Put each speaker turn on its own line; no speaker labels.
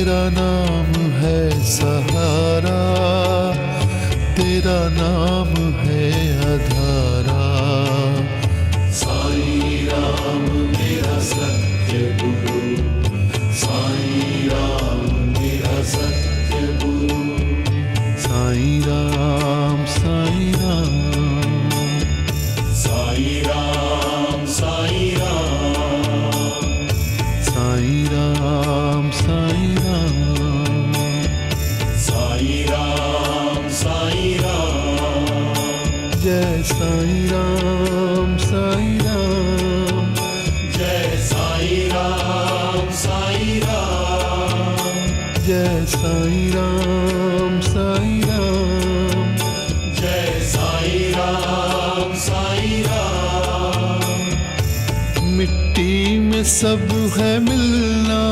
तेरा नाम है सहारा, तेरा नाम है आधारा। साईं राम मेरा सत्य गुरु, साईं राम मेरा सत्य गुरु। साईं राम साईं राम, साईं राम साईं राम, साईं राम साईं राम, साईं राम साईं राम। जय साईं राम साईं राम, जय साईं राम साईं राम, जय साईं राम साईं राम, जय साईं राम साईं राम। मिट्टी में सब है मिलना,